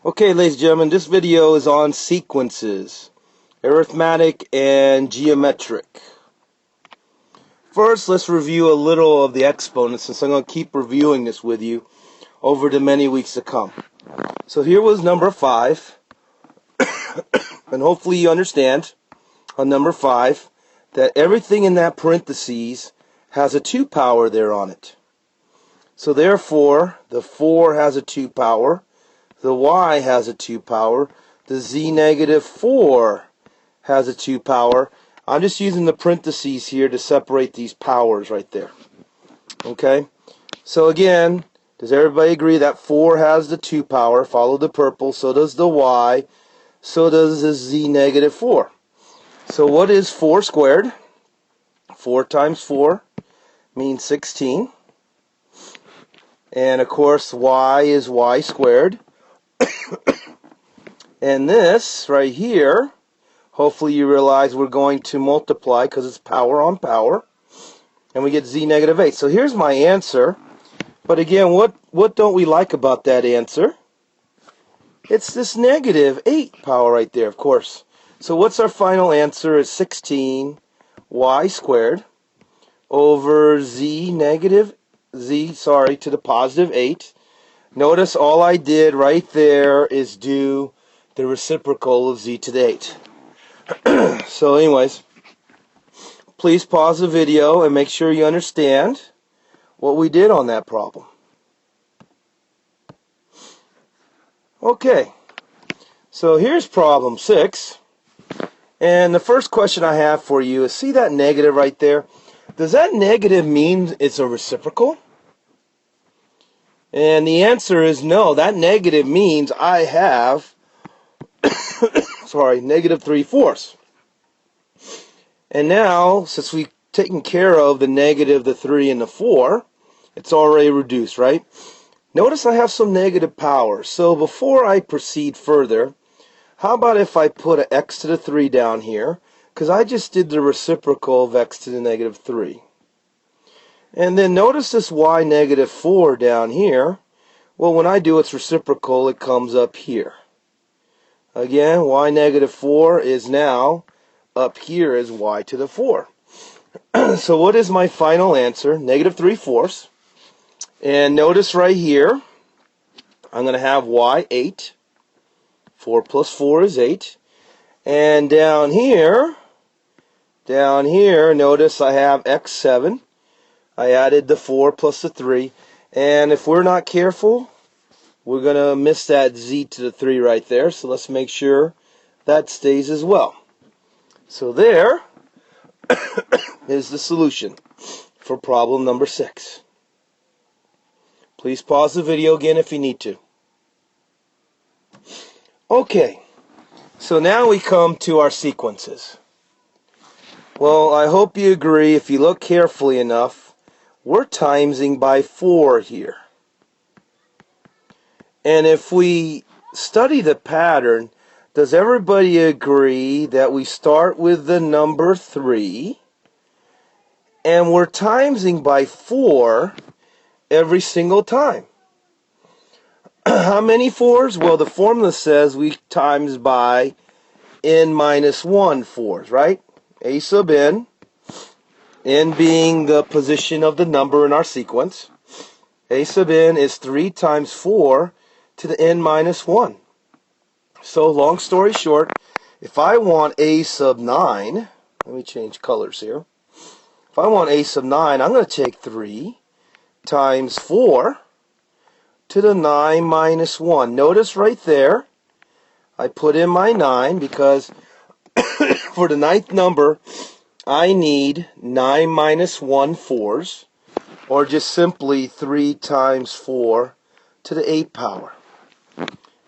Okay, ladies and gentlemen, this video is on sequences, arithmetic and geometric. First, let's review a little of the exponents, since I'm going to keep reviewing this with you over the many weeks to come. So here was number 5, and hopefully you understand on number 5 that everything in that parentheses has a 2 power there on it. So therefore, the 4 has a 2 power. The y has a 2 power. The z negative 4 has a 2 power. I'm just using the parentheses here to separate these powers right there. Okay? So again, does everybody agree that 4 has the 2 power? Follow the purple. So does the y. So does the z negative 4. So what is 4 squared? 4 times 4 means 16. And of course, y is y squared. And this right here, hopefully you realize we're going to multiply because it's power on power. And we get z negative 8. So here's my answer. But again, what don't we like about that answer? It's this negative 8 power right there, of course. So what's our final answer? Is 16 y squared over to the positive 8. Notice all I did right there is do the reciprocal of z to the 8. So anyways, please pause the video and make sure you understand what we did on that problem. Okay, so here's problem 6. And the first question I have for you is, see that negative right there? Does that negative mean it's a reciprocal? And the answer is no. That negative means I have negative 3/4. And now, since we've taken care of the negative, the 3, and the 4, it's already reduced, right? Notice I have some negative power. So before I proceed further, how about if I put an x to the 3 down here? Because I just did the reciprocal of x to the negative 3. And then notice this y negative 4 down here. Well, when I do its reciprocal, it comes up here. Again, y negative 4 is now up here as y to the 4. So what is my final answer? Negative 3/4. And notice right here, I'm going to have y 8. 4 plus 4 is 8. And down here, notice I have x 7. I added the 4 plus the 3. And if we're not careful, we're going to miss that z to the 3 right there. So let's make sure that stays as well. So there is the solution for problem number 6. Please pause the video again if you need to. Okay, so now we come to our sequences. Well, I hope you agree, if you look carefully enough, we're timesing by 4 here. And if we study the pattern, does everybody agree that we start with the number 3 and we're timesing by 4 every single time? How many 4s? Well, the formula says we times by n minus 1 4s, right? A sub n being the position of the number in our sequence. A sub n is 3 times 4 to the n minus 1. So long story short, if I want a sub 9, let me change colors here. If I want a sub 9, I'm going to take 3 times 4 to the 9 minus 1. Notice right there, I put in my 9 because for the 9th number, I need 9 minus 1 4s, or just simply 3 times 4 to the 8 power.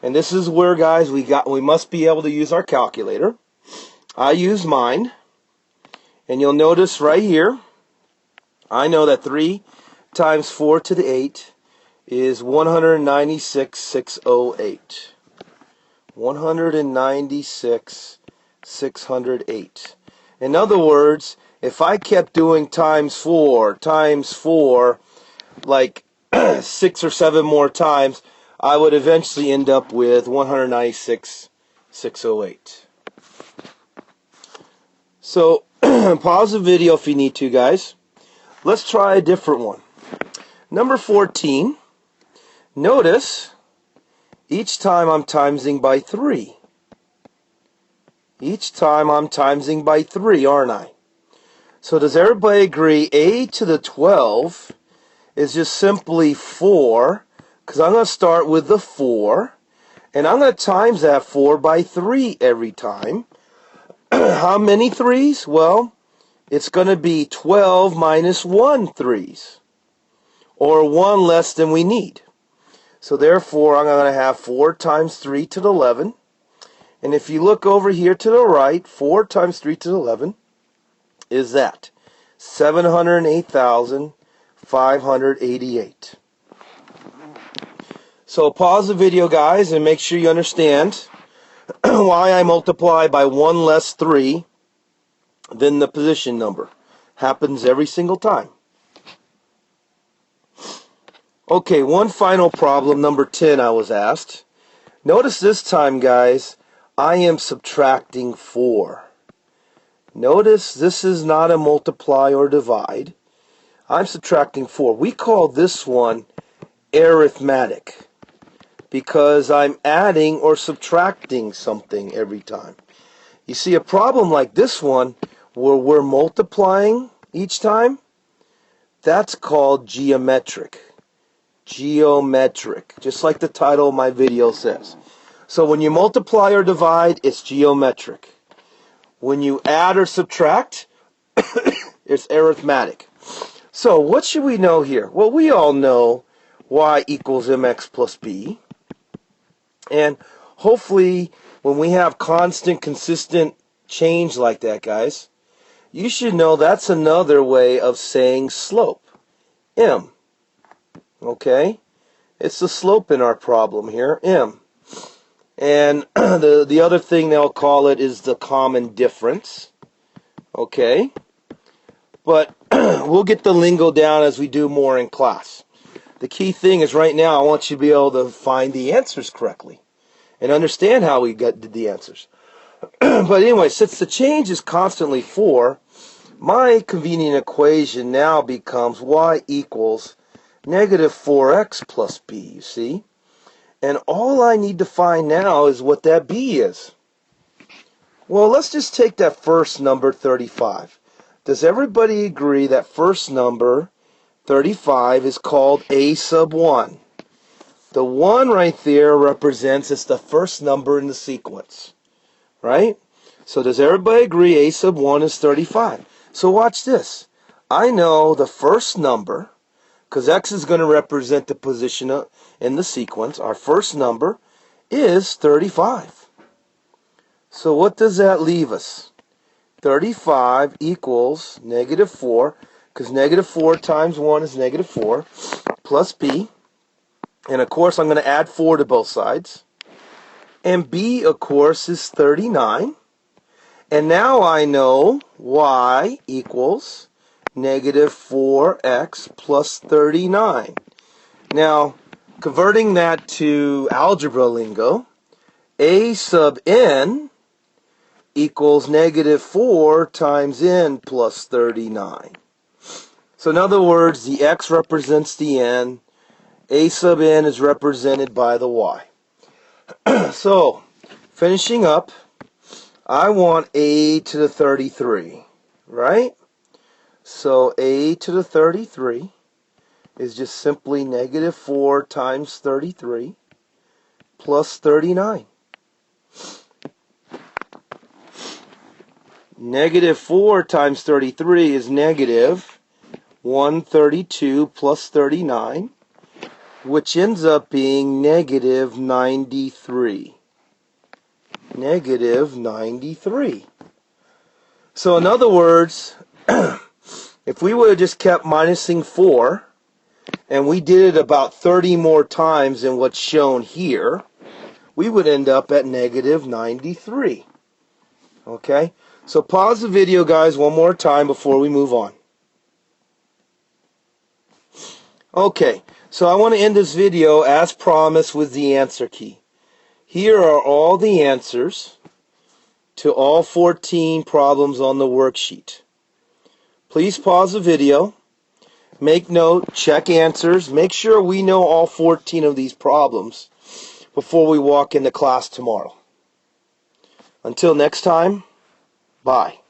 And this is where, guys, we must be able to use our calculator. I use mine, and you'll notice right here, I know that 3 times 4 to the 8 is 196,608. 196,608. In other words, if I kept doing times 4, like 6 or 7 more times, I would eventually end up with 196,608. So pause the video if you need to, guys. Let's try a different one. Number 14. Notice each time I'm timesing by 3. Each time I'm timesing by 3, aren't I? So does everybody agree a to the 12 is just simply 4, because I'm going to start with the 4, and I'm going to times that 4 by 3 every time. How many 3s? Well, it's going to be 12 minus 1 3s, or 1 less than we need. So therefore, I'm going to have 4 times 3 to the 11. And if you look over here to the right, 4 times 3 to the 11 is that 708,588. So pause the video, guys, and make sure you understand why I multiply by 1 less 3 than the position number. Happens every single time. Okay, one final problem, number 10, I was asked. Notice this time, guys, I am subtracting 4. Notice this is not a multiply or divide. I'm subtracting 4. We call this one arithmetic because I'm adding or subtracting something every time. You see, a problem like this one where we're multiplying each time, that's called geometric. Geometric, just like the title of my video says. So when you multiply or divide, it's geometric. When you add or subtract, it's arithmetic. So what should we know here? Well, we all know y equals mx plus b. And hopefully when we have constant, consistent change like that, guys, you should know that's another way of saying slope. M. Okay? It's the slope in our problem here, m. And the other thing they'll call it is the common difference. Okay? But we'll get the lingo down as we do more in class. The key thing is right now I want you to be able to find the answers correctly and understand how we did the answers. But anyway, since the change is constantly 4, my convenient equation now becomes y equals negative 4x plus b, you see? And all I need to find now is what that b is. Well, let's just take that first number, 35. Does everybody agree that first number, 35, is called a sub 1? The 1 right there represents it's the first number in the sequence, right? So does everybody agree a sub 1 is 35? So watch this. I know the first number, because x is going to represent the position in the sequence. Our first number is 35. So what does that leave us? 35 equals negative 4, because negative 4 times 1 is negative 4, plus b. And of course, I'm going to add 4 to both sides. And b, of course, is 39. And now I know y equals negative 4x plus 39. Now, converting that to algebra lingo, a sub n equals negative 4 times n plus 39. So in other words, the x represents the n, a sub n is represented by the y. So, finishing up, I want a to the 33, right? So a to the 33 is just simply negative 4 times 33 plus 39. Negative 4 times 33 is negative 132 plus 39, which ends up being negative 93. Negative 93. So in other words, if we would have just kept minusing 4, and we did it about 30 more times than what's shown here, we would end up at negative 93. Okay? So pause the video, guys, one more time before we move on. Okay, So I want to end this video as promised with the answer key. Here are all the answers to all 14 problems on the worksheet. Please pause the video, make note, check answers, make sure we know all 14 of these problems before we walk into class tomorrow. Until next time, bye.